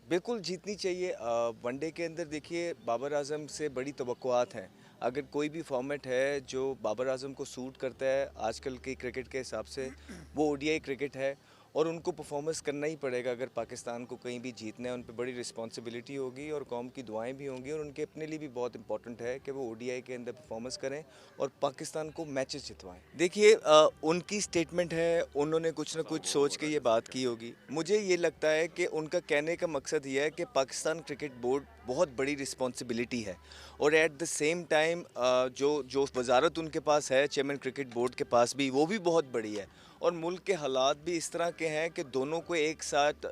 बिल्कुल जीतनी चाहिए। वनडे के अंदर देखिए बाबर आजम से बड़ी तवक्कुआत हैं। अगर कोई भी फॉर्मेट है जो बाबर आजम को सूट करता है आजकल के क्रिकेट के हिसाब से, वो ओडीआई क्रिकेट है और उनको परफॉर्मेंस करना ही पड़ेगा। अगर पाकिस्तान को कहीं भी जीतना है उन पर बड़ी रिस्पॉन्सिबिलिटी होगी और कौम की दुआएं भी होंगी और उनके अपने लिए भी बहुत इंपॉर्टेंट है कि वो ओडीआई के अंदर परफॉर्मेंस करें और पाकिस्तान को मैचेस जितवाएं। देखिए उनकी स्टेटमेंट है, उन्होंने कुछ ना कुछ सोच के ये बात की होगी। मुझे ये लगता है कि उनका कहने का मकसद ये है कि पाकिस्तान क्रिकेट बोर्ड बहुत बड़ी रिस्पॉन्सिबिलिटी है और एट द सेम टाइम जो जो वजारत उनके पास है चेयरमैन क्रिकेट बोर्ड के पास भी, वो भी बहुत बड़ी है और मुल्क के हालात भी इस तरह के हैं कि दोनों को एक साथ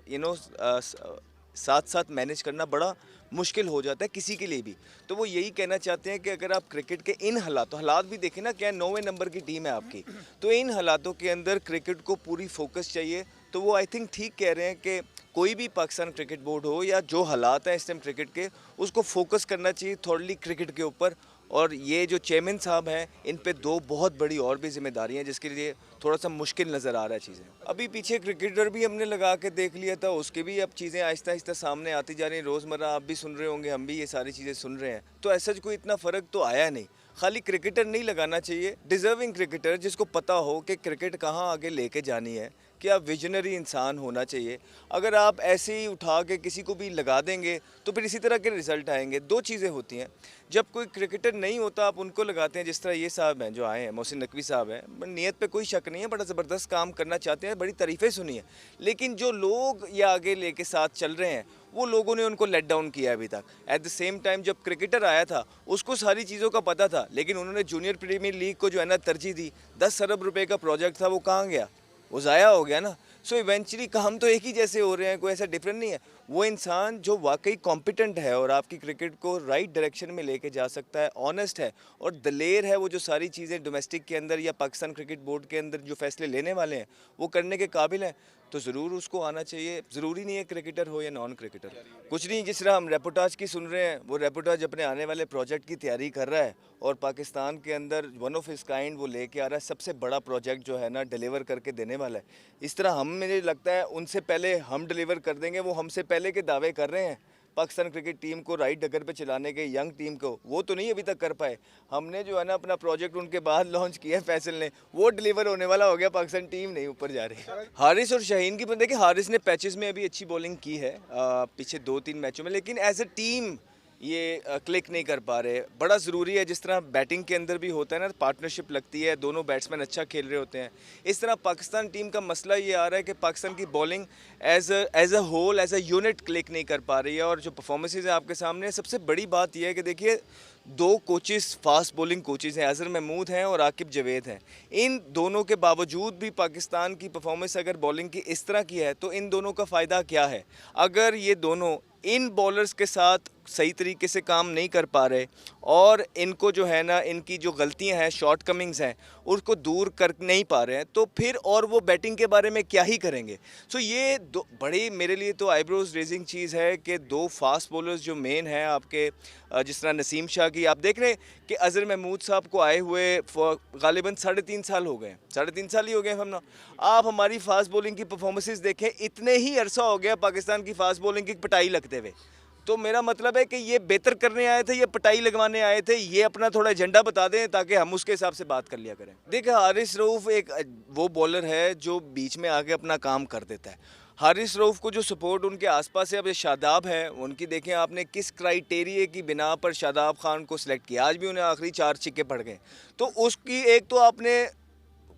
साथ साथ मैनेज करना बड़ा मुश्किल हो जाता है किसी के लिए भी। तो वो यही कहना चाहते हैं कि अगर आप क्रिकेट के इन हालात भी देखें ना, क्या 9वें नंबर की टीम है आपकी, तो इन हालातों के अंदर क्रिकेट को पूरी फोकस चाहिए। तो वो आई थिंक ठीक कह रहे हैं कि कोई भी पाकिस्तान क्रिकेट बोर्ड हो या जो हालात हैं इस टाइम क्रिकेट के, उसको फोकस करना चाहिए थोड़ी क्रिकेट के ऊपर। और ये जो चेयरमैन साहब हैं, इन पे दो बहुत बड़ी और भी जिम्मेदारियां हैं जिसके लिए थोड़ा सा मुश्किल नज़र आ रहा है चीज़ें। अभी पीछे क्रिकेटर भी हमने लगा के देख लिया था, उसके भी अब चीज़ें आहिस्ता आहिस्ता सामने आती जा रही हैं। रोज़मर्रा आप भी सुन रहे होंगे, हम भी ये सारी चीज़ें सुन रहे हैं, तो ऐसा कोई इतना फ़र्क तो आया नहीं। खाली क्रिकेटर नहीं लगाना चाहिए, डिज़र्विंग क्रिकेटर जिसको पता हो कि क्रिकेट कहाँ आगे लेके जानी है, कि आप विजनरी इंसान होना चाहिए। अगर आप ऐसे ही उठा के किसी को भी लगा देंगे तो फिर इसी तरह के रिज़ल्ट आएंगे। दो चीज़ें होती हैं, जब कोई क्रिकेटर नहीं होता आप उनको लगाते हैं, जिस तरह ये साहब हैं जो आए हैं, मोहसिन नकवी साहब हैं, नीयत पे कोई शक नहीं है, बड़ा ज़बरदस्त काम करना चाहते हैं, बड़ी तारीफ़ें सुनी है। लेकिन जो लोग ये आगे लेके साथ चल रहे हैं, वो लोगों ने उनको लेट डाउन किया अभी तक। एट द सेम टाइम जब क्रिकेटर आया था उसको सारी चीज़ों का पता था, लेकिन उन्होंने जूनियर प्रीमियर लीग को जो है ना तरजीह दी। 10 अरब रुपए का प्रोजेक्ट था, वो कहाँ गया? वो ज़ाया हो गया ना। सो इवेंचुअली काम तो एक ही जैसे हो रहे हैं, कोई ऐसा डिफरेंट नहीं है। वो इंसान जो वाकई कॉम्पिटेंट है और आपकी क्रिकेट को राइट डायरेक्शन में लेके जा सकता है, ऑनेस्ट है और दलेर है, वो जो सारी चीज़ें डोमेस्टिक के अंदर या पाकिस्तान क्रिकेट बोर्ड के अंदर जो फैसले लेने वाले हैं वो करने के काबिल हैं, तो ज़रूर उसको आना चाहिए। ज़रूरी नहीं है क्रिकेटर हो या नॉन क्रिकेटर। कुछ नहीं, जिस तरह हम रेपोटाज की सुन रहे हैं, वो रेपोटाज अपने आने वाले प्रोजेक्ट की तैयारी कर रहा है और पाकिस्तान के अंदर वन ऑफ इस काइंड वो लेके आ रहा है। सबसे बड़ा प्रोजेक्ट जो है ना डिलीवर करके देने वाला है। इस तरह हम, मुझे लगता है उनसे पहले हम डिलीवर कर देंगे। वो हमसे पहले के दावे कर रहे हैं पाकिस्तान क्रिकेट टीम को राइट डगर पे चलाने के, यंग टीम को, वो तो नहीं अभी तक कर पाए। हमने जो है ना अपना प्रोजेक्ट उनके बाद लॉन्च किया है फैसल ने, वो डिलीवर होने वाला हो गया। पाकिस्तान टीम नहीं ऊपर जा रही। हारिस और शाहीन की, देखिए हारिस ने पैचेस में अभी अच्छी बॉलिंग की है पीछे 2-3 मैचों में, लेकिन एज ए टीम ये क्लिक नहीं कर पा रहे। बड़ा ज़रूरी है, जिस तरह बैटिंग के अंदर भी होता है ना, पार्टनरशिप लगती है, दोनों बैट्समैन अच्छा खेल रहे होते हैं। इस तरह पाकिस्तान टीम का मसला ये आ रहा है कि पाकिस्तान की bowling as a whole, as a unit click नहीं कर पा रही है। और जो परफॉर्मेंसेज है आपके सामने, सबसे बड़ी बात यह है कि देखिए दो कोचेस फास्ट बॉलिंग कोचेस हैं, अजहर महमूद हैं और आकिब जावेद हैं। इन दोनों के बावजूद भी पाकिस्तान की परफॉर्मेंस अगर बॉलिंग की इस तरह की है तो इन दोनों का फ़ायदा क्या है? अगर ये दोनों इन बॉलर्स के साथ सही तरीके से काम नहीं कर पा रहे और इनको जो है ना, इनकी जो गलतियां हैं, शॉर्ट कमिंग्स हैं, उसको दूर कर नहीं पा रहे हैं, तो फिर और वो बैटिंग के बारे में क्या ही करेंगे? सो ये दो बड़ी, मेरे लिए तो आईब्रोज रेजिंग चीज़ है कि दो फास्ट बॉलर्स जो मेन हैं आपके, जिस तरह नसीम शाह की, आप देख रहे हैं कि अजहर महमूद साहब को आए हुए गालिबन 3.5 साल हो गए, 3.5 साल ही हो गए हम ना। आप हमारी फास्ट बॉलिंग की परफॉर्मेंसेज देखें, इतने ही अरसा हो गया पाकिस्तान की फास्ट बॉलिंग की पिटाई लगते हुए। तो मेरा मतलब है कि ये बेहतर करने आए थे, ये पिटाई लगवाने आए थे, ये अपना थोड़ा एजेंडा बता दें ताकि हम उसके हिसाब से बात कर लिया करें। देखिए हारिस रऊफ़ एक वो बॉलर है जो बीच में आके अपना काम कर देता है। हारिस रऊफ़ को जो सपोर्ट उनके आसपास है, अब ये शादाब है, उनकी देखें आपने किस क्राइटेरिया की बिना पर शादाब खान को सिलेक्ट किया। आज भी उन्हें आखिरी 4 छिक्के पड़ गए। तो उसकी एक तो आपने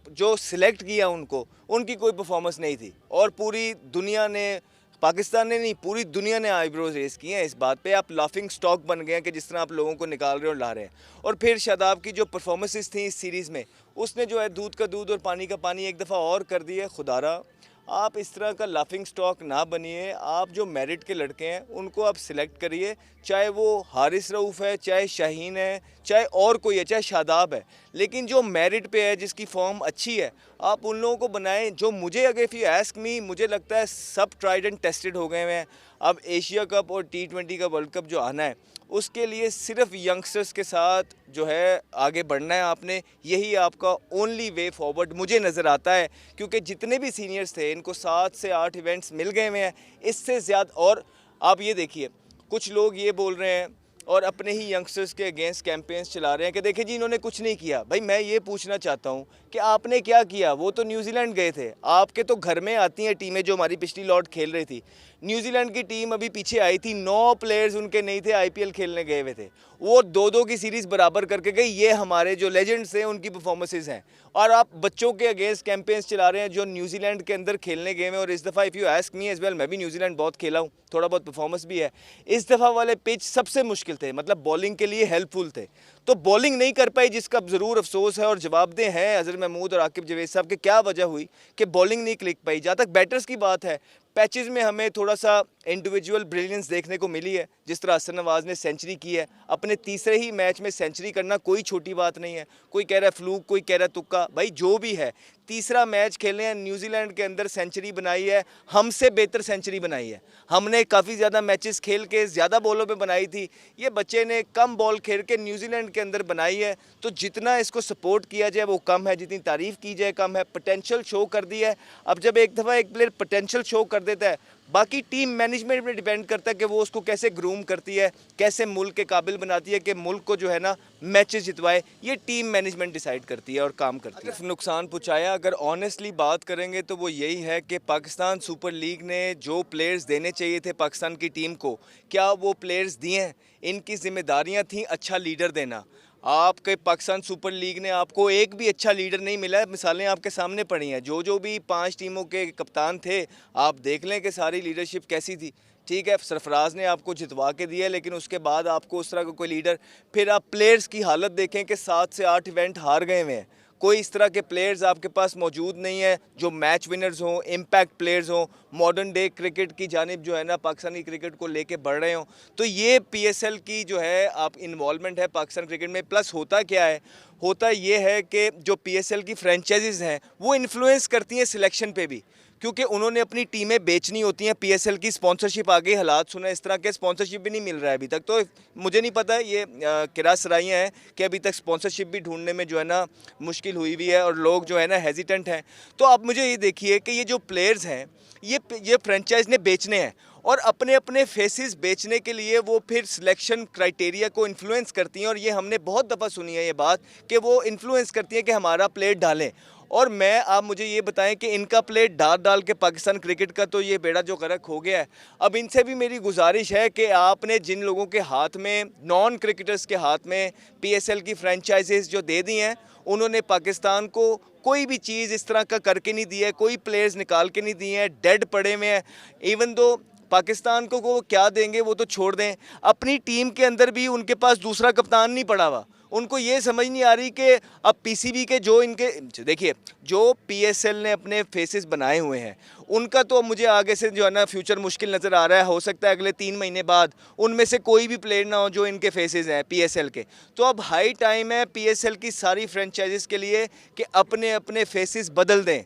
जो सिलेक्ट किया उनको, उनकी कोई परफॉर्मेंस नहीं थी और पूरी दुनिया ने, पाकिस्तान ने नहीं पूरी दुनिया ने आईब्रोज रेस किए हैं इस बात पे। आप लाफिंग स्टॉक बन गए हैं कि जिस तरह आप लोगों को निकाल रहे हो और ला रहे हैं। और फिर शादाब की जो परफॉर्मेंसेस थी इस सीरीज़ में, उसने जो है दूध का दूध और पानी का पानी एक दफ़ा और कर दिया। खुदारा आप इस तरह का लाफिंग स्टॉक ना बनिए। आप जो मेरिट के लड़के हैं उनको आप सिलेक्ट करिए, चाहे वो हारिस रऊफ़ है, चाहे शाहीन है, चाहे और कोई है, चाहे शादाब है, लेकिन जो मेरिट पे है, जिसकी फॉर्म अच्छी है, आप उन लोगों को बनाएं। जो मुझे, अगर इफ़ यू आस्क मी, मुझे लगता है सब ट्राइड एंड टेस्टेड हो गए हैं। अब एशिया कप और T20 का वर्ल्ड कप जो आना है, उसके लिए सिर्फ यंगस्टर्स के साथ जो है आगे बढ़ना है आपने। यही आपका ओनली वे फॉरवर्ड मुझे नज़र आता है, क्योंकि जितने भी सीनियर्स थे इनको 7 से 8 इवेंट्स मिल गए हुए हैं। इससे ज़्यादा और आप ये देखिए, कुछ लोग ये बोल रहे हैं और अपने ही यंगस्टर्स के अगेंस्ट कैंपेन्स चला रहे हैं कि देखिए जी इन्होंने कुछ नहीं किया। भाई मैं ये पूछना चाहता हूँ कि आपने क्या किया? वो तो न्यूजीलैंड गए थे, आपके तो घर में आती हैं टीमें जो हमारी पिछली लॉट खेल रही थी। न्यूजीलैंड की टीम अभी पीछे आई थी, 9 प्लेयर्स उनके नहीं थे, आईपीएल खेलने गए हुए थे। वो 2-2 की सीरीज़ बराबर करके गई। ये हमारे जो लेजेंड्स हैं उनकी परफॉर्मेंसेज हैं। और आप बच्चों के अगेंस्ट कैंपेन्स चला रहे हैं जो न्यूजीलैंड के अंदर खेलने गए हैं। और इस दफ़ा if you ask me as well, मैं भी न्यूजीलैंड बहुत खेला हूँ, थोड़ा बहुत परफॉर्मेंस भी है। इस दफ़ा वाले पिच सबसे मुश्किल थे, मतलब बॉलिंग के लिए हेल्पफुल थे। तो बॉलिंग नहीं कर पाई, जिसका ज़रूर अफसोस है और जवाबदेह हैं अजहर महमूद और आकिब जावेद साहब के क्या वजह हुई कि बॉलिंग नहीं क्लिक पाई। जहाँ तक बैटर्स की बात है, पैचेस में हमें थोड़ा सा इंडिविजुअल ब्रिलियंस देखने को मिली है। जिस तरह हसन नवाज़ ने सेंचुरी की है, अपने तीसरे ही मैच में सेंचुरी करना कोई छोटी बात नहीं है। कोई कह रहा है फ्लूक, कोई कह रहा है तुक्का, भाई जो भी है, तीसरा मैच खेलने हैं, न्यूजीलैंड के अंदर सेंचुरी बनाई है, हमसे बेहतर सेंचुरी बनाई है। हमने काफ़ी ज़्यादा मैचेस खेल के ज़्यादा बॉलों पे बनाई थी, ये बच्चे ने कम बॉल खेल के न्यूजीलैंड के अंदर बनाई है। तो जितना इसको सपोर्ट किया जाए वो कम है, जितनी तारीफ़ की जाए कम है। पोटेंशियल शो कर दी है। अब जब एक दफ़ा एक प्लेयर पोटेंशियल शो कर देता है, बाकी टीम मैनेजमेंट पे डिपेंड करता है कि वो उसको कैसे ग्रूम करती है, कैसे मुल्क के काबिल बनाती है कि मुल्क को जो है ना मैचेस जितवाए। ये टीम मैनेजमेंट डिसाइड करती है और काम करती है। नुकसान पहुंचाया, अगर ऑनेस्टली बात करेंगे तो वो यही है कि पाकिस्तान सुपर लीग ने जो प्लेयर्स देने चाहिए थे पाकिस्तान की टीम को, क्या वो प्लेयर्स दिए हैं? इनकी जिम्मेदारियां थी अच्छा लीडर देना। आपके पाकिस्तान सुपर लीग ने आपको एक भी अच्छा लीडर नहीं मिला है। मिसालें आपके सामने पड़ी हैं, जो भी 5 टीमों के कप्तान थे, आप देख लें कि सारी लीडरशिप कैसी थी। ठीक है, सरफराज ने आपको जितवा के दिया, लेकिन उसके बाद आपको उस तरह का कोई लीडर। फिर आप प्लेयर्स की हालत देखें कि 7 से 8 इवेंट हार गए हुए हैं। कोई इस तरह के प्लेयर्स आपके पास मौजूद नहीं है जो मैच विनर्स हों, इम्पैक्ट प्लेयर्स हों, मॉडर्न डे क्रिकेट की जानिब जो है ना पाकिस्तानी क्रिकेट को लेके बढ़ रहे हों। तो ये पीएसएल की जो है आप इन्वॉल्वमेंट है पाकिस्तान क्रिकेट में। प्लस होता क्या है, होता ये है कि जो पीएसएल की फ्रेंचाइजीज़ हैं वो इन्फ्लुएंस करती हैं सिलेक्शन पे भी, क्योंकि उन्होंने अपनी टीमें बेचनी होती हैं। पीएसएल की स्पॉन्सरशिप आ गई, हालात सुना इस तरह के, स्पॉन्सरशिप भी नहीं मिल रहा है अभी तक। तो मुझे नहीं पता, ये किरासराइयाँ हैं कि अभी तक स्पॉन्सरशिप भी ढूंढने में जो है ना मुश्किल हुई हुई है और लोग जो है ना हेजिटेंट हैं। तो आप मुझे ये देखिए कि ये जो प्लेयर्स हैं ये फ्रेंचाइज ने बेचने हैं और अपने अपने फेसेस बेचने के लिए वो फिर सिलेक्शन क्राइटेरिया को इन्फ्लुएंस करती हैं। और ये हमने बहुत दफ़ा सुनी है ये बात कि वो इन्फ्लुएंस करती हैं कि हमारा प्लेयर डालें। और मैं, आप मुझे ये बताएं कि इनका प्लेयर डाल डाल के पाकिस्तान क्रिकेट का तो ये बेड़ा जो गर्क हो गया है। अब इनसे भी मेरी गुजारिश है कि आपने जिन लोगों के हाथ में, नॉन क्रिकेटर्स के हाथ में पीएसएल की फ्रेंचाइजीज जो दे दी हैं, उन्होंने पाकिस्तान को कोई भी चीज़ इस तरह का करके नहीं दी है, कोई प्लेयर्स निकाल के नहीं दिए हैं, डेड पड़े हुए हैं। इवन दो पाकिस्तान को वो क्या देंगे वो तो छोड़ दें, अपनी टीम के अंदर भी उनके पास दूसरा कप्तान नहीं पड़ा हुआ। उनको ये समझ नहीं आ रही कि अब पीसीबी के जो इनके, देखिए जो पीएसएल ने अपने फेसेस बनाए हुए हैं उनका तो मुझे आगे से जो है ना फ्यूचर मुश्किल नज़र आ रहा है। हो सकता है अगले 3 महीने बाद उनमें से कोई भी प्लेयर ना हो जो इनके फेसेस हैं पीएसएल के। तो अब हाई टाइम है पीएसएल की सारी फ्रेंचाइजीज़ के लिए कि अपने अपने फेसेस बदल दें।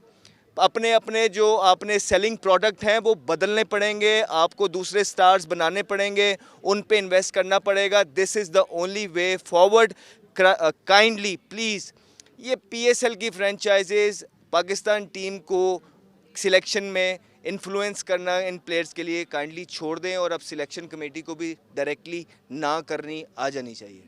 अपने अपने जो आपने सेलिंग प्रोडक्ट हैं वो बदलने पड़ेंगे, आपको दूसरे स्टार्स बनाने पड़ेंगे, उन पे इन्वेस्ट करना पड़ेगा। This is the only way forward. Kindly please ये पीएसएल की फ्रेंचाइजेज़ पाकिस्तान टीम को सिलेक्शन में इन्फ्लुएंस करना इन प्लेयर्स के लिए काइंडली छोड़ दें और अब सिलेक्शन कमेटी को भी डायरेक्टली ना करनी आ जानी चाहिए।